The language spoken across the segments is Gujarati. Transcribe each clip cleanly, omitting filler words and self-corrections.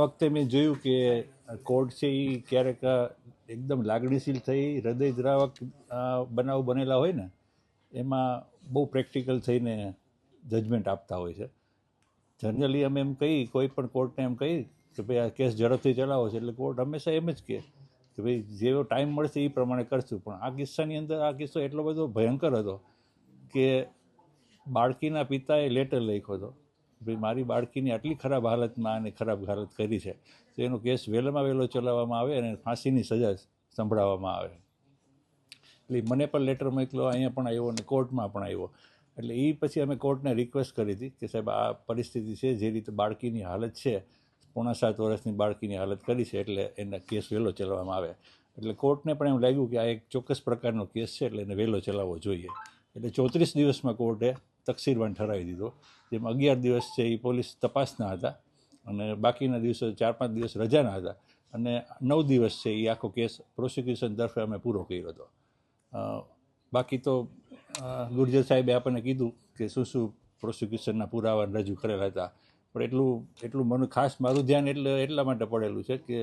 વખતે મેં જોયું કે કોર્ટ છે એ ક્યારેક એકદમ લાગણીશીલ થઈ હૃદયદ્રાવક બનાવ બનેલા હોય ને એમાં બહુ પ્રેક્ટિકલ થઈને જજમેન્ટ આપતા હોય છે. જનરલી અમે એમ કહી કોઈ પણ કોર્ટને એમ કહી કે ભાઈ આ કેસ ઝડપથી ચલાવો છે એટલે કોર્ટ હંમેશા એમ જ કહે કે ભાઈ જેવો ટાઈમ મળશે એ પ્રમાણે કરશું. પણ આ કિસ્સાની અંદર આ કિસ્સો એટલો બધો ભયંકર હતો કે બાળકીના પિતાએ લેટર લખ્યો હતો ભાઈ મારી બાળકીની આટલી ખરાબ હાલતમાં અને ખરાબ હાલત કરી છે તો એનો કેસ વહેલામાં વહેલો ચલાવવામાં આવે અને ફાંસીની સજા સંભળાવવામાં આવે. એટલે મને પણ લેટર મોકલ્યો, અહીંયા પણ આવ્યો અને કોર્ટમાં પણ આવ્યો. એટલે એ પછી અમે કોર્ટને રિક્વેસ્ટ કરી હતી કે સાહેબ આ પરિસ્થિતિ છે, જે રીતે બાળકીની હાલત છે, 6.5 વર્ષની બાળકીની હાલત કરી છે એટલે એને કેસ વહેલો ચલાવવામાં આવે. એટલે કોર્ટને પણ એમ લાગ્યું કે આ એક ચોક્કસ પ્રકારનો કેસ છે એટલે એને વહેલો ચલાવવો જોઈએ. એટલે 34 દિવસમાં કોર્ટે તકસીરવાન ઠરાવી દીધો, જેમાં 11 દિવસ છે એ પોલીસ તપાસના હતા અને બાકીના દિવસો 4-5 દિવસ રજાના હતા અને 9 દિવસ છે એ આખો કેસ પ્રોસિક્યુશન તરફે અમે પૂરો કર્યો હતો. બાકી તો ગુર્જર સાહેબે આપણને કીધું કે શું શું પ્રોસિક્યુશનના પુરાવા રજૂ કરેલા હતા. પણ એટલું મારું ધ્યાન એટલા માટે પડેલું છે કે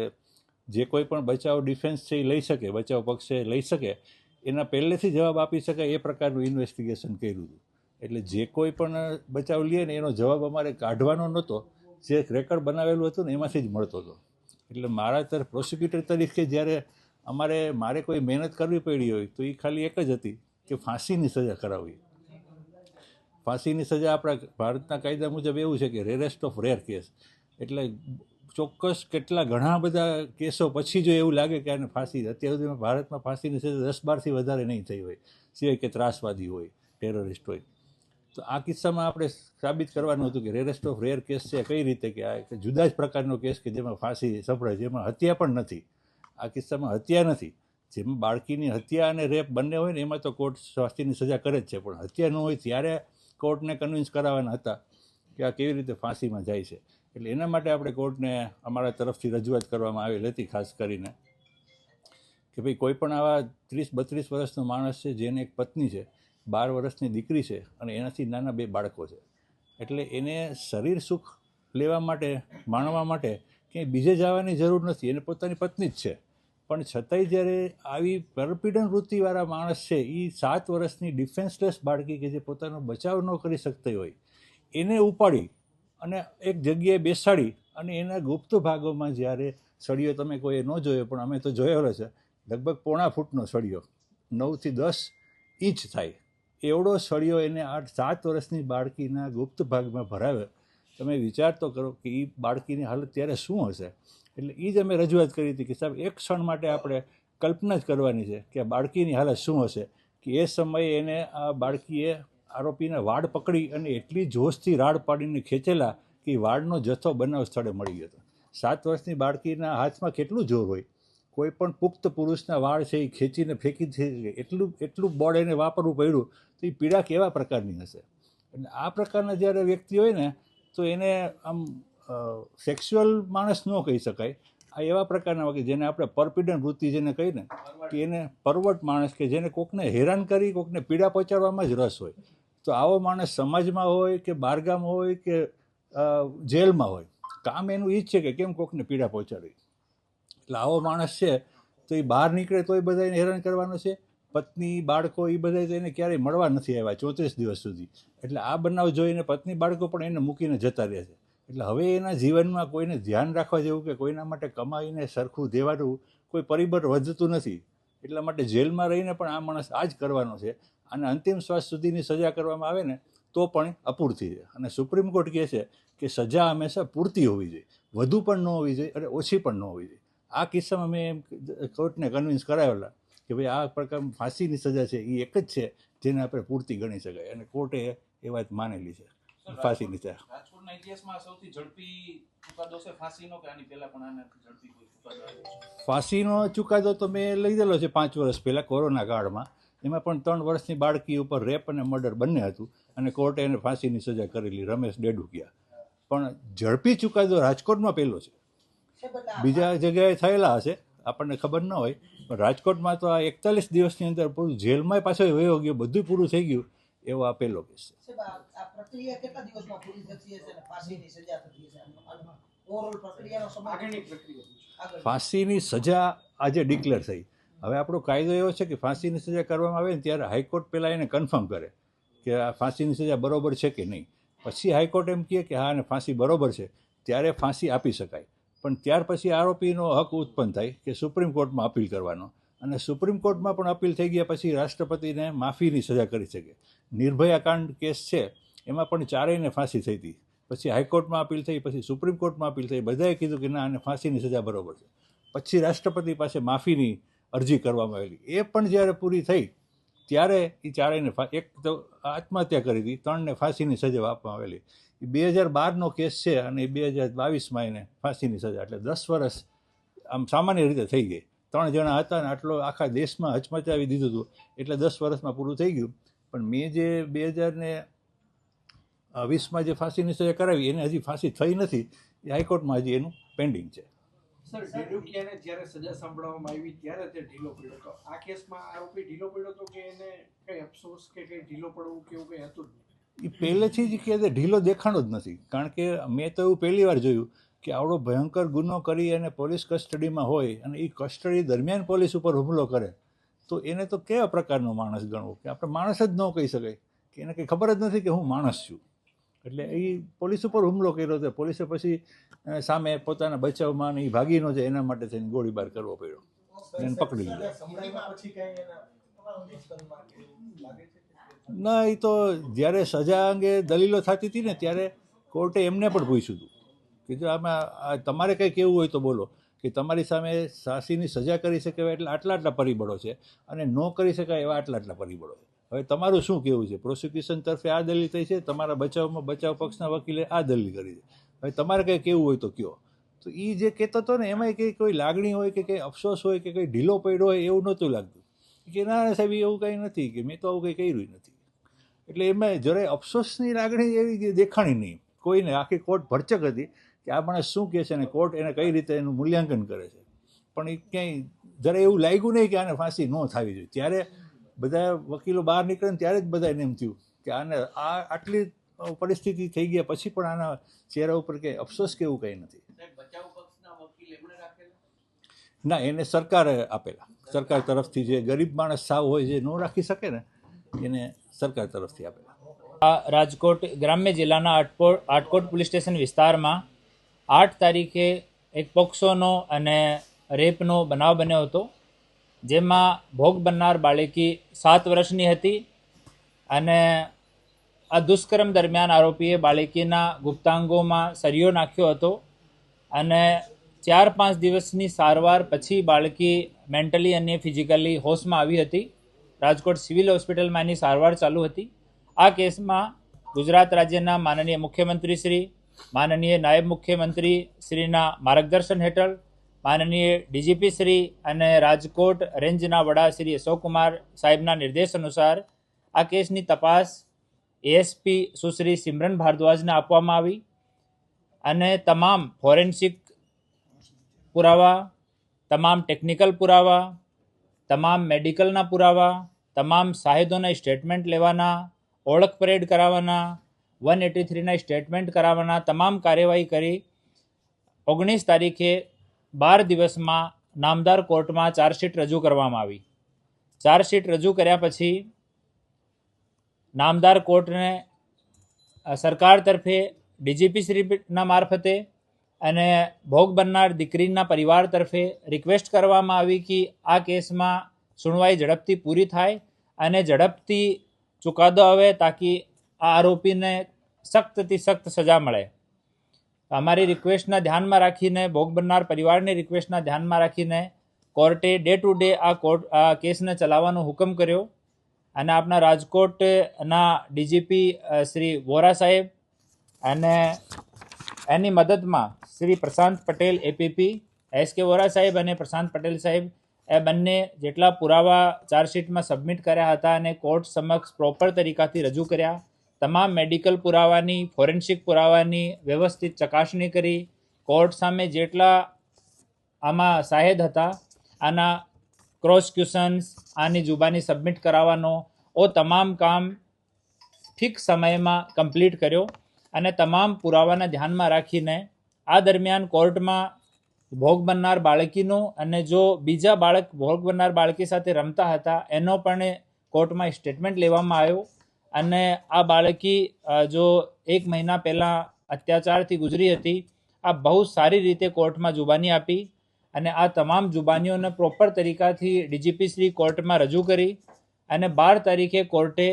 જે કોઈ પણ બચાવ ડિફેન્સ છે એ લઈ શકે, બચાવ પક્ષે લઈ શકે, એના પહેલેથી જવાબ આપી શકાય એ પ્રકારનું ઇન્વેસ્ટિગેશન કર્યું હતું. એટલે જે કોઈ પણ બચાવ લે ને એનો જવાબ અમારે કાઢવાનો નહોતો, જે રેકર્ડ બનાવેલું હતું ને એમાંથી જ મળતો હતો. એટલે મારા તરફ પ્રોસિક્યુટર તરીકે જ્યારે મારે કોઈ મહેનત કરવી પડી હોય તો એ ખાલી એક જ હતી કે ફાંસીની સજા કરાવવી. ફાંસીની સજા આપણા ભારતના કાયદા મુજબ એવું છે કે રેરેસ્ટ ઓફ રેર કેસ, એટલે ચોક્કસ ઘણા બધા કેસો પછી જો એવું લાગે કે આને ફાંસી, અત્યાર સુધીમાં ભારતમાં ફાંસીની સજા 10-12થી વધારે નહીં થઈ હોય, સિવાય કે ત્રાસવાદી હોય, ટેરરિસ્ટ હોય. તો આ કિસ્સામાં આપણે સાબિત કરવાનું હતું કે રેરેસ્ટ ઓફ રેર કેસ છે કઈ રીતે કે આ જુદા જ પ્રકારનો કેસ કે જેમાં ફાંસી સંભળાય, જેમાં હત્યા પણ નથી. આ કિસ્સામાં હત્યા નથી. જેમાં બાળકીની હત્યા અને રેપ બંને હોય ને એમાં તો કોર્ટ ફાંસીની સજા કરે જ છે, પણ હત્યા ન હોય ત્યારે કોર્ટને કન્વિન્સ કરાવવાના હતા કે આ કેવી રીતે ફાંસીમાં જાય છે. એટલે એના માટે આપણે કોર્ટને અમારા તરફથી રજૂઆત કરવામાં આવેલી હતી, ખાસ કરીને કે ભાઈ કોઈ પણ આવા 30-32 વર્ષનો માણસ છે જેને એક પત્ની છે, 12 વર્ષની દીકરી છે અને એનાથી નાના 2 બાળકો છે, એટલે એને શરીર સુખ લેવા માટે, માણવા માટે ક્યાંય બીજે જવાની જરૂર નથી, એને પોતાની પત્ની જ છે. પણ છતાંય જ્યારે આવી પરપીડન વૃત્તિવાળા માણસ છે, એ 7 વર્ષની ડિફેન્સલેસ બાળકી કે જે પોતાનો બચાવ ન કરી શકતી હોય એને ઉપાડી અને એક જગ્યાએ બેસાડી અને એના ગુપ્ત ભાગોમાં જ્યારે સળિયો, તમે કોઈ ન જોયો પણ અમે તો જોયેલો છે, લગભગ 1.5 ફૂટનો સળિયો, 9 થી 10 ઇંચ થાય એવડો સળિયો એને 7 વર્ષની બાળકીના ગુપ્ત ભાગમાં ભરાવે. તમે વિચાર તો કરો કે એ બાળકીની હાલત ત્યારે શું હશે. એટલે એ જ અમે રજૂઆત કરી હતી કે સાહેબ એક ક્ષણ માટે આપણે કલ્પના જ કરવાની છે કે આ બાળકીની હાલત શું હશે કે એ સમયે એને આ બાળકીએ આરોપીના વાડ પકડી અને એટલી જોશથી રાડ પાડીને ખેંચેલા કે વાડનો જથ્થો બનાવ સ્થળે મળી ગયો હતો. 7 વર્ષની બાળકીના હાથમાં કેટલું જોર હોય, કોઈ પણ પુખ્ત પુરુષના વાળ છે એ ખેંચીને ફેંકી શકે એટલું બળ એને વાપરવું પડ્યું, તો એ પીડા કેવા પ્રકારની હશે. એટલે આ પ્રકારના જ્યારે વ્યક્તિ હોય ને તો એને આમ સેક્સ્યુઅલ માણસ ન કહી શકાય. આ એવા પ્રકારના કે જેને આપણે પરપીડન વૃત્તિ જેને કહીને કે એને પરવર્ટ માણસ કે જેને કોકને હેરાન કરી, કોકને પીડા પહોંચાડવામાં જ રસ હોય. તો આવો માણસ સમાજમાં હોય કે બહારગામ હોય કે જેલમાં હોય, કામ એનું એ જ છે કે કેમ કોકને પીડા પહોંચાડવી. એટલે આવો માણસ છે તો એ બહાર નીકળે તો એ બધા એને હેરાન કરવાનો છે. પત્ની, બાળકો એ બધા એને ક્યારેય મળવા નથી આવ્યા 34 દિવસ સુધી. એટલે આ બનાવ જોઈને પત્ની, બાળકો પણ એને મૂકીને જતા રહે છે. એટલે હવે એના જીવનમાં કોઈને ધ્યાન રાખવા જેવું કે કોઈના માટે કમાઈને સરખું દેવાનું કોઈ પરિબળ વધતું નથી. એટલા માટે જેલમાં રહીને પણ આ માણસ આ જ કરવાનો છે. અને અંતિમ શ્વાસ સુધીની સજા કરવામાં આવે ને તો પણ અપૂરતી છે. અને સુપ્રીમ કોર્ટ કહે છે કે સજા હંમેશા પૂરતી હોવી જોઈએ, વધુ પણ ન હોવી જોઈએ અને ઓછી પણ ન હોવી જોઈએ. આ કિસ્સામાં મેં કોર્ટને કન્વિન્સ કરાવેલા કે ભાઈ આ પ્રકાર ફાંસીની સજા છે એ એક જ છે જેને આપણે પૂરતી ગણી શકાય, અને કોર્ટે એ વાત માનેલી છે. ફાંસીની સજા રાજકોટના ઇતિહાસમાં સૌથી ઝડપી ચુકાદો છે ફાંસીનો કે આની પહેલા પણ આનાથી ઝડપી કોઈ ચુકાદો આવ્યો છે? ફાંસીનો ચુકાદો તો મેં લીધેલો છે 5 વર્ષ પહેલાં કોરોના કાળમાં. એમાં પણ 3 વર્ષની બાળકી ઉપર રેપ અને મર્ડર બંને હતું અને કોર્ટે એને ફાંસીની સજા કરેલી, રમેશ ડેડુકિયા. પણ ઝડપી ચુકાદો રાજકોટમાં પહેલો છે. બીજા જગ્યાએ થયેલા હશે, આપણને ખબર ન હોય, પણ રાજકોટમાં તો આ 41 દિવસની અંદર પૂરું જેલમાં પાછો વયો ગયો, બધું પૂરું થઈ ગયું, એવો આ પહેલો કેસ છે. ઓવરઓલ પ્રક્રિયાનો સમય આગળની પ્રક્રિયા પૂછો. આગળ ફાંસીની સજા આજે ડિક્લેર થઈ. હવે આપણો કાયદો એવો છે કે ફાંસીની સજા કરવામાં આવે ને ત્યારે હાઈકોર્ટ પહેલાં એને કન્ફર્મ કરે કે આ ફાંસીની સજા બરોબર છે કે નહીં. પછી હાઈકોર્ટ એમ કહે કે હા ને ફાંસી બરોબર છે, ત્યારે ફાંસી આપી શકાય. પણ ત્યાર પછી આરોપીનો હક ઉત્પન્ન થાય કે સુપ્રીમ કોર્ટમાં અપીલ કરવાનો, અને સુપ્રીમ કોર્ટમાં પણ અપીલ થઈ ગયા પછી રાષ્ટ્રપતિને માફીની સજા કરી શકે. નિર્ભયા કાંડ કેસ છે એમાં પણ ચારેયને ફાંસી થઈ હતી. પછી હાઈકોર્ટમાં અપીલ થઈ, પછી સુપ્રીમ કોર્ટમાં અપીલ થઈ, બધાએ કીધું કે ના આને ફાંસીની સજા બરોબર છે. પછી રાષ્ટ્રપતિ પાસે માફીની અરજી કરવામાં આવેલી. એ પણ જ્યારે પૂરી થઈ ત્યારે એ ચારેયને એક તો આત્મહત્યા કરી હતી, 3ને ફાંસીની સજા આપવામાં આવેલી. એ 2012નો કેસ છે અને એ 2022માં એને ફાંસીની સજા, એટલે 10 વર્ષ આમ સામાન્ય રીતે થઈ ગઈ. 3 જણા હતા ને આટલો આખા દેશમાં હચમચાવી દીધું હતું, એટલે 10 વર્ષમાં પૂરું થઈ ગયું. પણ મેં જે 2020માં જે ફાંસીની સજા કરાવી એને હજી ફાંસી થઈ નથી. એ હાઈકોર્ટમાં હજી એનું પેન્ડિંગ છે. સર, ડેડુકિયાને જ્યારે સજા સાંભળવામાં આવી ત્યારે તે ઢીલો પડ્યો હતો. આ કેસમાં આરોપી ઢીલો પડ્યો હતો કે એને કઈ અફસોસ કે કઈ ઢીલો પડવું કે એવું કંઈ હતું જ નહીં? એ પહેલેથી જ કે ઢીલો દેખાણો જ નથી. કારણ કે મેં તો એવું પહેલી વાર જોયું કે આવડો ભયંકર ગુનો કરી અને પોલીસ કસ્ટડીમાં હોય અને એ કસ્ટડી દરમિયાન પોલીસ ઉપર હુમલો કરે, તો એને તો કેવા પ્રકારનો માણસ ગણવો કે આપણે માણસ જ ન કહી શકાય, કે એને કંઈ ખબર જ નથી કે હું માણસ છું. એટલે એ પોલીસ ઉપર હુમલો કર્યો હતો. પોલીસે પછી સામે પોતાના બચાવમાં ને એ ભાગી ન જાય એના માટે થઈને ગોળીબાર કરવો પડ્યો, એને પકડી લીધો. સમયમાં પછી કઈ એના દુષ્કર્મમાં કે એવું લાગે છે કે ના, એ તો જ્યારે સજા અંગે દલીલો થતી હતી ને ત્યારે કોર્ટે એમને પણ પૂછ્યું હતું કે જો આમાં તમારે કંઈ કહેવું હોય તો બોલો, કે તમારી સામે ફાંસીની સજા કરી શકે એવા એટલે આટલા પરિબળો છે અને ન કરી શકાય એવા આટલા પરિબળો છે. હવે તમારું શું કહેવું છે? પ્રોસિક્યુશન તરફે આ દલીલ થઈ છે, તમારા બચાવમાં બચાવ પક્ષના વકીલે આ દલીલ કરી છે. હવે તમારે કંઈ કહેવું હોય તો કહો. તો એ જે કહેતો હતો ને એમાંય કંઈ કોઈ લાગણી હોય કે કંઈ અફસોસ હોય કે કંઈ ઢીલો પડ્યો હોય એવું નહોતું લાગતું. કે ના સાહેબ એવું કંઈ નથી, કે મેં તો આવું કંઈ કર્યું નથી. એટલે એમાં જરાય અફસોસની લાગણી એવી દેખાણી નહીં કોઈને. આખી કોર્ટ ભરચક હતી કે આ માણસ શું કહે છે અને કોર્ટ એને કઈ રીતે એનું મૂલ્યાંકન કરે છે. પણ એ ક્યાંય જરા એવું લાગ્યું નહીં કે આને ફાંસી ન થવી જોઈએ. ત્યારે બધા વકીલો બહાર નીકળે ને ત્યારે જ બધાને એમ થયું કે આને આટલી પરિસ્થિતિ થઈ ગયા પછી પણ આના ચહેરા ઉપર કંઈ અફસોસ કે એવું કંઈ નથી. બચાવ પક્ષના વકીલ એમણે રાખેલા? ના, એને સરકારે આપેલા. સરકાર તરફથી જે ગરીબ માણસ સાવ હોય જે ન રાખી શકે ને એને સરકાર તરફથી આપેલા. આ રાજકોટ ગ્રામ્ય જિલ્લાના આટકોટ પોલીસ સ્ટેશન વિસ્તારમાં 8 તારીખે એક પોક્સોનો અને રેપનો બનાવ બન્યો હતો, જેમાં ભોગ બનનાર બાળકી 7 વર્ષની હતી અને આ દુષ્કર્મ દરમિયાન આરોપીએ બાળકીના ગુપ્તાંગોમાં સળિયો નાખ્યો હતો અને 4-5 દિવસની સારવાર પછી બાળકી મેન્ટલી અને ફિઝિકલી હોશમાં આવી હતી. રાજકોટ સિવિલ હોસ્પિટલમાં એની સારવાર ચાલુ હતી. આ કેસમાં ગુજરાત રાજ્યના માનનીય મુખ્યમંત્રી શ્રી, માનનીય નાયબ મુખ્યમંત્રી શ્રીના માર્ગદર્શન હેઠળ માનનીય ડીજીપી શ્રી અને રાજકોટ રેન્જના વડા શ્રી અશોકકુમાર સાહેબના નિર્દેશ અનુસાર આ કેસની તપાસ એએસપી સુશ્રી સિમરન ભારદ્વાજને આપવામાં આવી અને તમામ ફોરેન્સિક પુરાવા, તમામ ટેકનિકલ પુરાવા, તમામ મેડિકલના પુરાવા, તમામ શાહિદોના સ્ટેટમેન્ટ લેવાના, ઓળખ પરેડ કરાવવાના, 183ના સ્ટેટમેન્ટ કરાવવાના તમામ કાર્યવાહી કરી 19 તારીખે 12 દિવસમાં નામદાર કોર્ટમાં ચાર્જશીટ રજૂ કરવામાં આવી. ચાર્જશીટ રજૂ કર્યા પછી નામદાર કોર્ટને સરકાર તરફે ડીજીપી શ્રીના મારફતે અને ભોગ બનનાર દીકરીના પરિવાર તરફે રિક્વેસ્ટ કરવામાં આવી કે આ કેસમાં સુનવાઈ ઝડપથી પૂરી થાય અને ઝડપથી ચુકાદો આવે તાકી આ આરોપીને સખ્તથી સખ્ત સજા મળે. અમારી રિક્વેસ્ટના ધ્યાનમાં રાખીને, ભોગ બનનાર પરિવારની રિક્વેસ્ટના ધ્યાનમાં રાખીને કોર્ટે ડે ટુ ડે આ કેસને ચલાવવાનો હુકમ કર્યો અને આપણા રાજકોટના ડીજીપી શ્રી વોરા સાહેબ અને એની મદદમાં શ્રી પ્રશાંત પટેલ એપીપી, એસકે વોરા સાહેબ અને પ્રશાંત પટેલ સાહેબ એ બંને જેટલા પુરાવા ચાર્જશીટમાં સબમિટ કર્યા હતા અને કોર્ટ સમક્ષ પ્રોપર તરીકાથી રજૂ કર્યા. તમામ મેડિકલ પુરાવાની, ફોરેન્સિક પુરાવાની વ્યવસ્થિત ચકાસણી કરી. કોર્ટ સામે જેટલા આમાં શાહેદ હતા આના ક્રોસ ક્વેશ્ચન્સ, આની જુબાની સબમિટ કરાવવાનો તમામ કામ ફિક્સ સમયમાં કમ્પ્લીટ કર્યો અને તમામ પુરાવાના ધ્યાનમાં રાખીને આ દરમિયાન કોર્ટમાં ભોગ બનનાર બાળકીનો અને જો બીજા બાળક ભોગ બનનાર બાળકી સાથે રમતા હતા એનો પણ કોર્ટમાં સ્ટેટમેન્ટ લેવામાં આવ્યો અને આ બાળકી જો 1 મહિના પહેલાં અત્યાચારથી ગુજરી હતી, આ બહુ સારી રીતે કોર્ટમાં જુબાની આપી અને આ તમામ જુબાનીઓને પ્રોપર તરીકાથી ડીજીપી શ્રી કોર્ટમાં રજૂ કરી અને 12 તારીખે કોર્ટે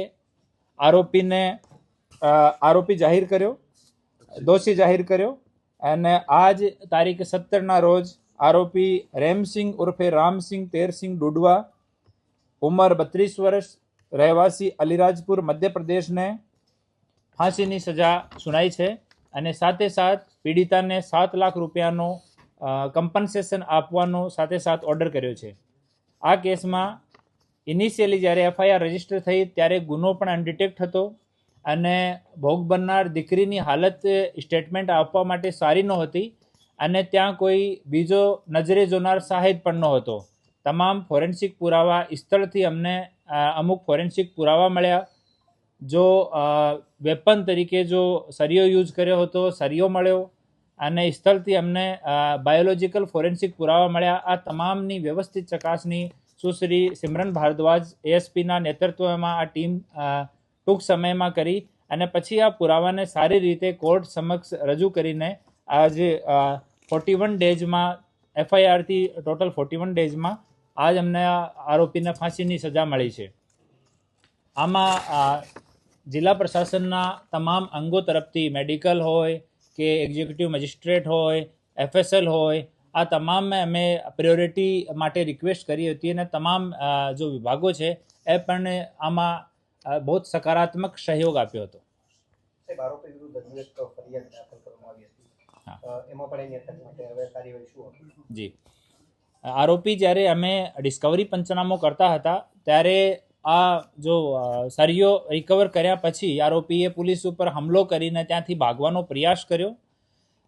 આરોપી જાહેર કર્યો, દોષી જાહેર કર્યો અને આજ તારીખ 17ના રોજ આરોપી રેમસિંહ ઉર્ફે રામસિંહ તેરસિંહ ડુડવા, ઉંમર 32 વર્ષ, રહેવાસી અલીરાજપુર મધ્યપ્રદેશને ફાંસીની સજા સુનાઈ છે અને સાથે સાથ પીડિતાને 7 લાખ રૂપિયાનો કમ્પન્સેશન આપવાનો સાથે સાથ ઓર્ડર કર્યો છે. આ કેસમાં ઇનિશિયલી જ્યારે એફઆઈઆર રજીસ્ટર થઈ ત્યારે ગુનો પણ અનડિટેક્ટ હતો અને ભોગ બનનાર દીકરીની હાલત સ્ટેટમેન્ટ આપવા માટે સારી નહોતી અને ત્યાં કોઈ બીજો નજરે જોનાર સાહેબ પણ નહોતો. તમામ ફોરેન્સિક પુરાવા સ્થળથી અમને અમુક ફોરેન્સિક પુરાવા મળ્યા. જો વેપન તરીકે જો સરિયો યુઝ કર્યો હતો, સરિયો મળ્યો અને સ્થળથી અમને બાયોલોજિકલ ફોરેન્સિક પુરાવા મળ્યા. આ તમામની વ્યવસ્થિત ચકાસણી સુશ્રી સિમરન ભારદ્વાજ એએસપીના નેતૃત્વમાં આ ટીમ ટૂંક સમયમાં કરી અને પછી આ પુરાવાને સારી રીતે કોર્ટ સમક્ષ રજૂ કરીને આજે 41 ડેઝમાં એફઆઈઆરથી ટોટલ 41 ડેઝમાં આજ અમને આરોપીને ફાંસીની સજા મળી છે. આમાં જિલ્લા પ્રશાસનના તમામ અંગો તરફથી મેડિકલ હોય કે એક્ઝિક્યુટિવ મેજિસ્ટ્રેટ હોય, એફએસએલ હોય, આ તમામ અમે પ્રાયોરિટી માટે રિક્વેસ્ટ કરી હતી અને તમામ જો વિભાગો છે એ પણ આમાં બહુ જ સકારાત્મક સહયોગ આપ્યો હતો. સાહેબ, આરોપી વિરુદ્ધ હજુ એક ફરિયાદ દાખલ કરવામાં આવી હતી. એમાં પણ એની અટક માટે હવે કાર્યવાહી શું હતી? જી, આરોપી જ્યારે અમે ડિસ્કવરી પંચનામો કરતા હતા ત્યારે આ જો સરિયો રિકવર કર્યા પછી આરોપીએ પોલીસ ઉપર હુમલો કરીને ત્યાંથી ભાગવાનો પ્રયાસ કર્યો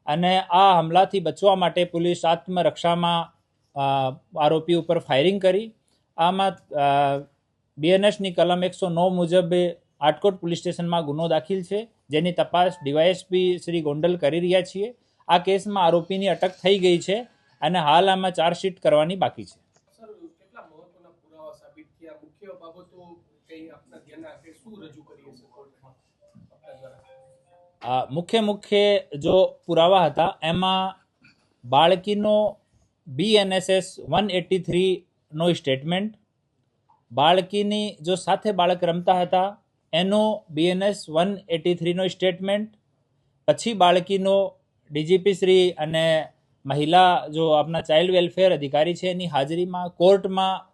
અને આ હુમલાથી બચવા માટે પોલીસ આત્મરક્ષામાં આરોપી ઉપર ફાયરિંગ કરી. આમાં બીએનએસની કલમ 109 મુજબ આટકોટ પોલીસ સ્ટેશનમાં ગુનો દાખલ છે, જેની તપાસ ડીવાયએસપી શ્રી ગોંડલ કરી રહ્યા છીએ. આ કેસમાં આરોપીની અટક થઈ ગઈ છે અને હાલ આમાં ચાર્જશીટ કરવાની બાકી છે. સર, કેટલા મહત્વના પુરાવા સાબિત થયા? મુખ્ય બાબતો કઈ આપના ધ્યાન આપે શું રજૂ કરીએ છીએ કોર્ટમાં આપના દ્વારા? મુખ્ય જો પુરાવા હતા એમાં બાળકીનો BNSS 183નો સ્ટેટમેન્ટ, બાળકીની જો સાથે બાળક રમતા હતા એનો BNS 183નો સ્ટેટમેન્ટ, પછી બાળકીનો ડીજીપી શ્રી અને મહિલા જો આપણા ચાઇલ્ડ વેલફેર અધિકારી છે એની હાજરીમાં કોર્ટમાં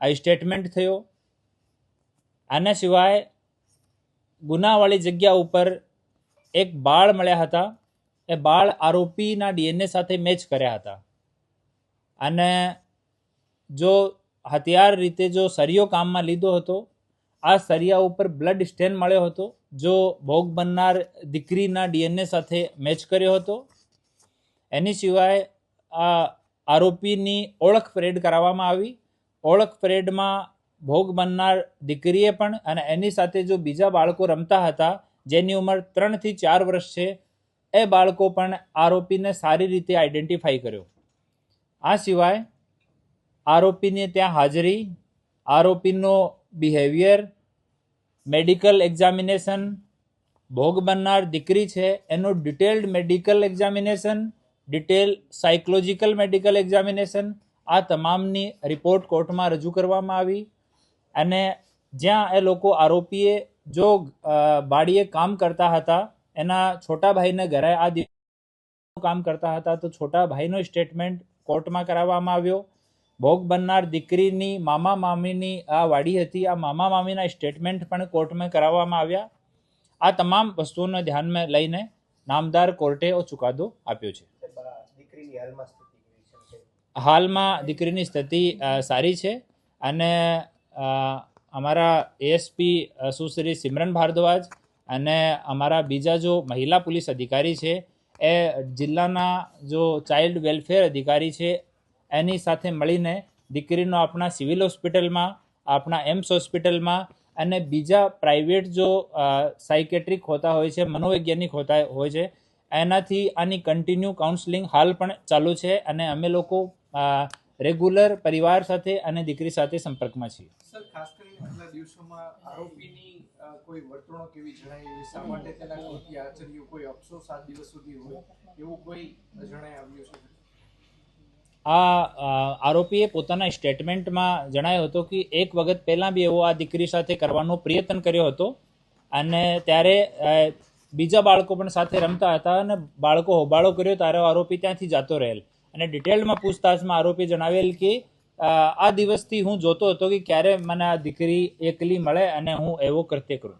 આ સ્ટેટમેન્ટ થયો. આના સિવાય ગુનાવાળી જગ્યા ઉપર એક બાળ મળ્યા હતા, એ બાળ આરોપીના DNA સાથે મેચ કર્યા હતા અને જો હથિયાર રીતે જો સરિયો કામમાં લીધો હતો, આ સરિયા ઉપર બ્લડ સ્ટેન મળ્યો હતો જો ભોગ બનનાર દીકરીના DNA સાથે મેચ કર્યો હતો. એની સિવાય આ આરોપીની ઓળખ પરેડ કરાવવામાં આવી. ઓળખ પરેડમાં ભોગ બનનાર દીકરીએ પણ અને એની સાથે જો બીજા બાળકો રમતા હતા જેની ઉંમર 3 થી 4 વર્ષ છે એ બાળકો પણ આરોપીને સારી રીતે આઈડેન્ટિફાઈ કર્યો. આ સિવાય આરોપીની ત્યાં હાજરી, આરોપીનો બિહેવિયર, મેડિકલ એક્ઝામિનેશન, ભોગ બનનાર દીકરી છે એનો detailed medical examination, detail psychological medical examination, આ તમામની રિપોર્ટ કોર્ટમાં રજૂ કરવામાં આવી અને જ્યાં એ લોકો આરોપીએ જો બાળીએ કામ કરતા હતા એના છોટા ભાઈને ઘરે આ કામ કરતા હતા તો છોટા ભાઈનો સ્ટેટમેન્ટ કોર્ટમાં કરાવવામાં આવ્યો. ભોગ બનનાર દીકરીની મામા મામીની આ વાડી હતી, આ મામા મામીના સ્ટેટમેન્ટ પણ કોર્ટમાં કરાવવામાં આવ્યા. આ તમામ વસ્તુઓને ધ્યાનમાં લઈને નામદાર કોર્ટે ચુકાદો આપ્યો છે. દીકરીની હાલમાં સ્થિતિ કેવી છે? હાલમાં દીકરીની સ્થિતિ સારી છે અને અમારા એએસપી સુશ્રી સિમરન ભારદ્વાજ અને અમારા બીજા જો મહિલા પોલીસ અધિકારી છે એ જિલ્લાના જો ચાઇલ્ડ વેલફેર અધિકારી છે એની સાથે મળીને દીકરીનો આપણા સિવિલ હોસ્પિટલમાં, આપણા એમ્સ હોસ્પિટલમાં અને બીજા પ્રાઇવેટ જો સાયકેટ્રિક હોતા હોય છે, મનોવૈજ્ઞાનિક હોતા હોય છે એનાથી આની કન્ટિન્યુ કાઉન્સલિંગ હાલ પણ ચાલુ છે અને અમે લોકો રેગ્યુલર પરિવાર સાથે અને દીકરી સાથે સંપર્કમાં છીએ. સર, ખાસ કરીને આટલા દિવસોમાં આરોપીની કોઈ વર્તણૂક એવી જણાઈ એવી શા માટે તેના કૃત્ય આચર્યું, કોઈ અફસોસ 7 દિવસ સુધી હોય એવું કોઈ જણાઈ આવ્યું છે? આ આરોપીએ પોતાના સ્ટેટમેન્ટમાં જણાવ્યો હતો કે એક વખત પહેલાં બી એવો આ દીકરી સાથે કરવાનો પ્રયત્ન કર્યો હતો અને ત્યારે બીજા બાળકો પણ સાથે રમતા હતા અને બાળકો હોબાળો કર્યો ત્યારે આરોપી ત્યાંથી જતો રહેલ અને ડિટેલમાં પૂછતાછમાં આરોપી જણાવેલ કે આ દિવસથી હું જોતો હતો કે ક્યારે મને આ દીકરી એકલી મળે અને હું એવો કૃત્ય કરું.